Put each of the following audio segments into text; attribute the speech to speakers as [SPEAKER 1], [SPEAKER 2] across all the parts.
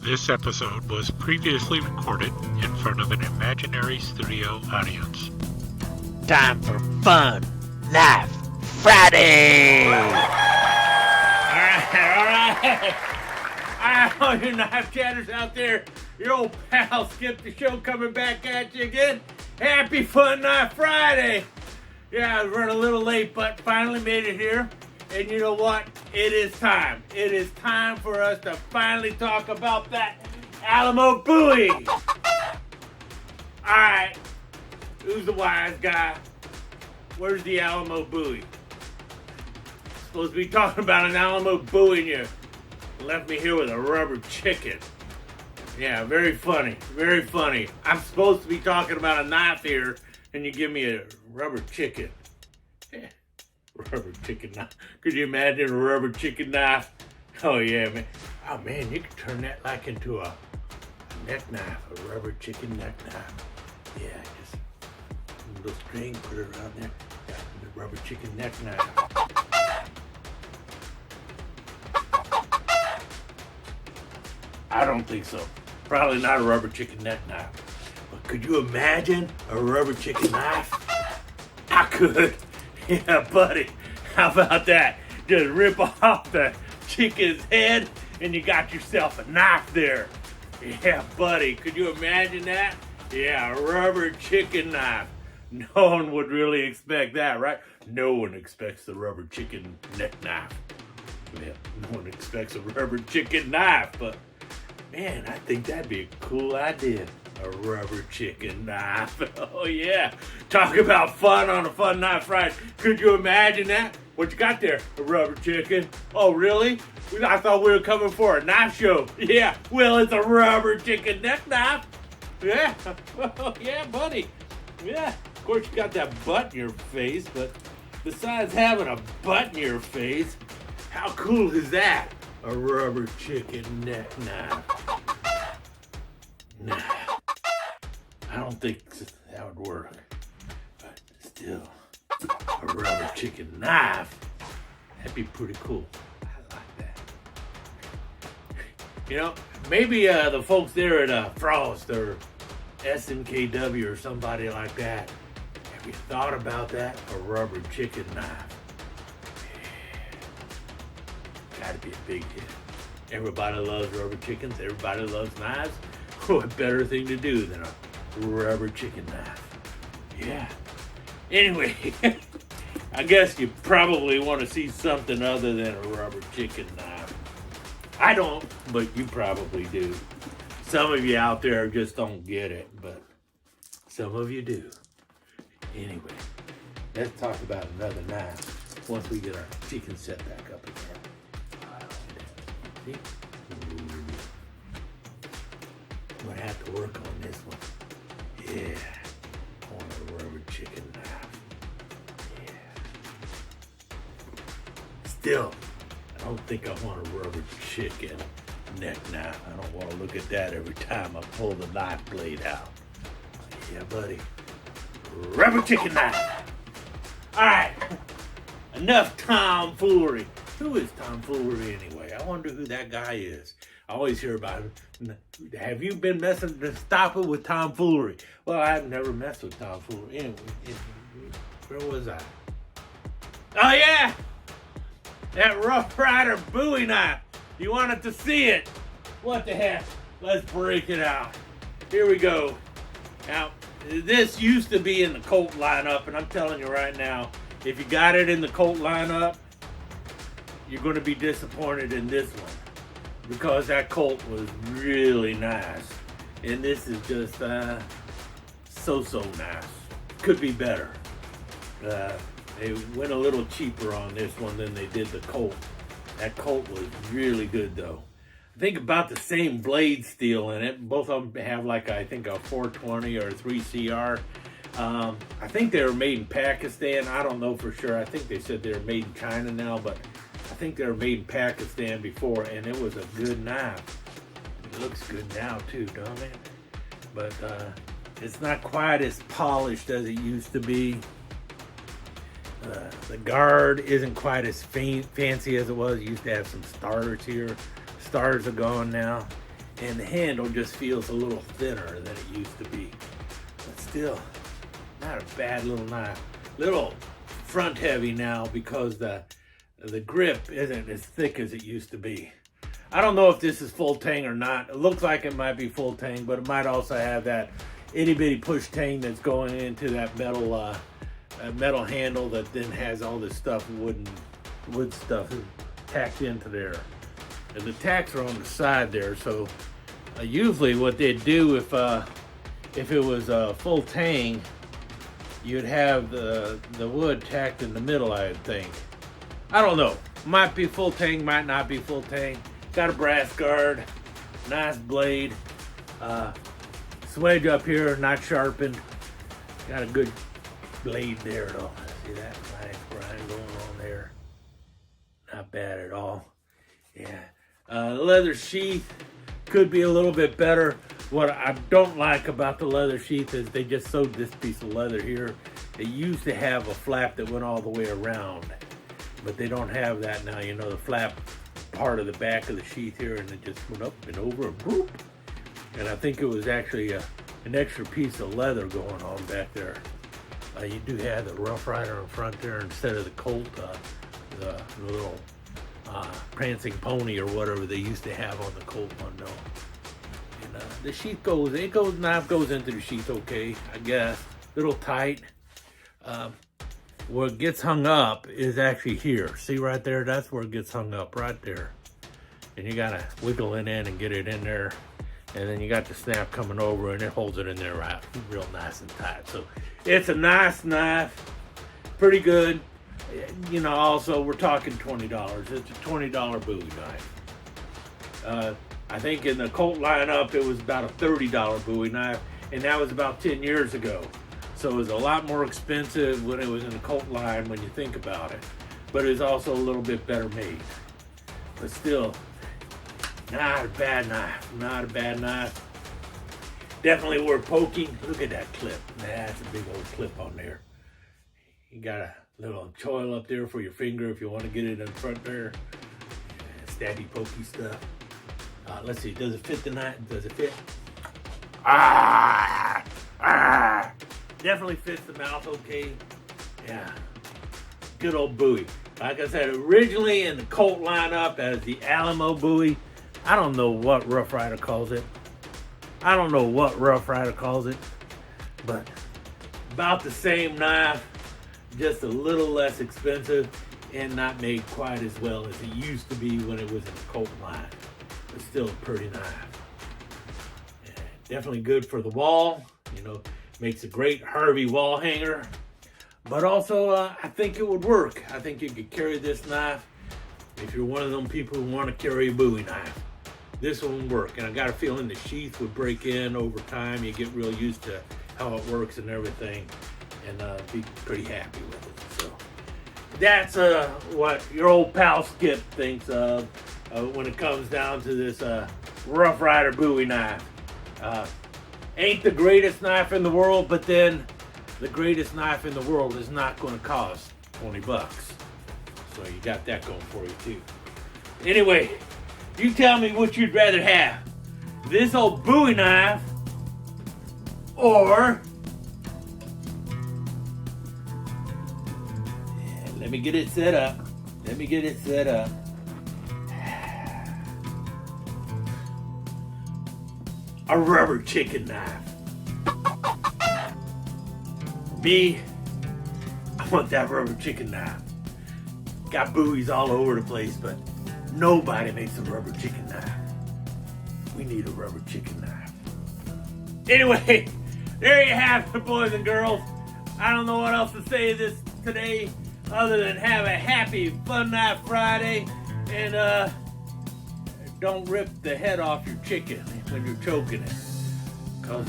[SPEAKER 1] This episode was previously recorded in front of an imaginary studio audience.
[SPEAKER 2] Time for fun, Knife Friday!
[SPEAKER 3] Alright. All you knife chatters out there, your old pal Skip the Show coming back at you again. Happy Fun Knife Friday! Yeah, I was running a little late, but finally made it here. And you know what? It is time. It is time for us to finally talk about that Alamo buoy. Alright, who's the wise guy? Where's the Alamo buoy? Supposed to be talking about an Alamo buoy and you left me here with a rubber chicken. Yeah, very funny, very funny. I'm supposed to be talking about a knife here and you give me a rubber chicken. Yeah. Rubber chicken knife. Could you imagine a rubber chicken knife? Oh yeah, man. Oh man, you could turn that like into a neck knife, a rubber chicken neck knife. Yeah, just a little string, put it around there. Yeah, the rubber chicken neck knife. I don't think so. Probably not a rubber chicken neck knife. But could you imagine a rubber chicken knife? I could. Yeah, buddy. How about that? Just rip off the chicken's head and you got yourself a knife there. Yeah, buddy. Could you imagine that? Yeah, a rubber chicken knife. No one would really expect that, right? No one expects the rubber chicken neck knife. Yeah, no one expects a rubber chicken knife, but man, I think that'd be a cool idea. A rubber chicken knife. Oh yeah. Talk about fun on a Fun Knife Friday. Could you imagine that? What you got there? A rubber chicken. Oh really? I thought we were coming for a knife show. Yeah. Well, it's a rubber chicken neck knife. Yeah. Oh yeah, buddy. Yeah. Of course you got that butt in your face, but besides having a butt in your face, how cool is that? A rubber chicken neck knife. Nah. I don't think that would work, but still, a rubber chicken knife, that'd be pretty cool. I like that. You know, maybe the folks there at Frost or S&KW or somebody like that, have you thought about that? A rubber chicken knife. Yeah. Gotta be a big hit. Everybody loves rubber chickens, everybody loves knives. What better thing to do than a rubber chicken knife? Yeah. Anyway, I guess you probably want to see something other than a rubber chicken knife. I don't, but you probably do. Some of you out there just don't get it, but some of you do. Anyway, let's talk about another knife once we get our chicken set back up again. See? I'm gonna have to work on this one. Yeah, I want a rubber chicken knife. Yeah. Still, I don't think I want a rubber chicken neck knife. I don't want to look at that every time I pull the knife blade out. Yeah, buddy. Rubber chicken knife. All right, enough tomfoolery. Who is tomfoolery anyway? I wonder who that guy is. I always hear about him. Have you been messing to stop it with tomfoolery? Well, I've never messed with tomfoolery. Anyway, where was I? Oh yeah! That Rough Ryder Bowie Knife. You wanted to see it. What the heck? Let's break it out. Here we go. Now, this used to be in the Colt lineup, and I'm telling you right now, if you got it in the Colt lineup, you're going to be disappointed in this one. Because that Colt was really nice. And this is just so nice. Could be better. They went a little cheaper on this one than they did the Colt. That Colt was really good though. I think about the same blade steel in it. Both of them have like, I think a 420 or a 3CR. I think they were made in Pakistan. I don't know for sure. I think they said they were made in China now, but I think they were made in Pakistan before, and it was a good knife. It looks good now too, don't it? But it's not quite as polished as it used to be. The guard isn't quite as fancy as it was. It used to have some stars here. Stars are gone now. and the handle just feels a little thinner than it used to be. But still, not a bad little knife. Little front heavy now because the grip isn't as thick as it used to be. I don't know if this is full tang or not. It looks like it might be full tang, but it might also have that itty bitty push tang that's going into that metal handle that then has all this stuff, wood stuff tacked into there. And the tacks are on the side there, so usually what they'd do if it was full tang, you'd have the wood tacked in the middle, I would think. I don't know. Might be full tang, might not be full tang. Got a brass guard, nice blade. Swedge up here, not sharpened. Got a good blade there though. See that nice grind going on there. Not bad at all. Yeah. Leather sheath could be a little bit better. What I don't like about the leather sheath is they just sewed this piece of leather here. They used to have a flap that went all the way around, but they don't have that now. You know, the flap part of the back of the sheath here, and it just went up and over and boop. And I think it was actually an extra piece of leather going on back there. You do have the Rough Ryder in front there instead of the Colt, the little prancing pony or whatever they used to have on the Colt one though. And the sheath knife goes into the sheath okay, I guess. Little tight. Where it gets hung up is actually here. See right there? That's where it gets hung up, right there. And you gotta wiggle it in and get it in there. And then you got the snap coming over and it holds it in there right, real nice and tight. So it's a nice knife, pretty good. You know, also we're talking $20. It's a $20 Bowie knife. I think in the Colt lineup it was about a $30 Bowie knife, and that was about 10 years ago. So it was a lot more expensive when it was in the Colt line when you think about it. But it's also a little bit better made. But still, not a bad knife. Not a bad knife. Definitely worth poking. Look at that clip. That's a big old clip on there. You got a little choil up there for your finger if you want to get it in front there. Stabby, pokey stuff. Let's see. Does it fit the knife? Does it fit? Definitely fits the mouth okay. Yeah. Good old Bowie. Like I said, originally in the Colt lineup as the Alamo Bowie. I don't know what Rough Ryder calls it. But about the same knife, just a little less expensive and not made quite as well as it used to be when it was in the Colt line. But still a pretty knife. Yeah, definitely good for the wall. You know, makes a great Harvey wall hanger. But also, I think it would work. I think you could carry this knife if you're one of them people who want to carry a Bowie knife. This one would work, and I got a feeling the sheath would break in over time. You get real used to how it works and everything, and be pretty happy with it. So that's what your old pal Skip thinks of when it comes down to this Rough Ryder Bowie knife. Ain't the greatest knife in the world, but then the greatest knife in the world is not going to cost $20. So you got that going for you too. Anyway, you tell me what you'd rather have. This old Bowie knife or... Let me get it set up. A rubber chicken knife. Me, I want that rubber chicken knife. Got Bowies all over the place, but nobody makes a rubber chicken knife. We need a rubber chicken knife. Anyway, there you have it, boys and girls. I don't know what else to say this today other than have a happy Fun Knife Friday, and don't rip the head off your chicken when you're choking it, because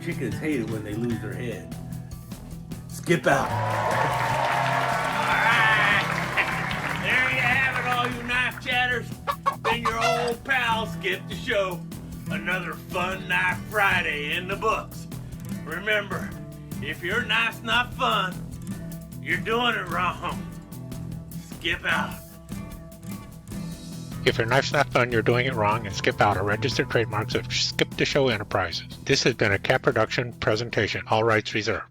[SPEAKER 3] chickens hate it when they lose their head. Skip out. Alright, there you have it, all you knife chatters. Been your old pal Skip the Show. Another Fun Knife Friday in the books. Remember, if your knife's not fun, you're doing it wrong. Skip out.
[SPEAKER 1] If your knife's not fun, you're doing it wrong, and skip out are registered trademarks of Skip DeSheau's Enterprises. This has been a Cat Production presentation. All rights reserved.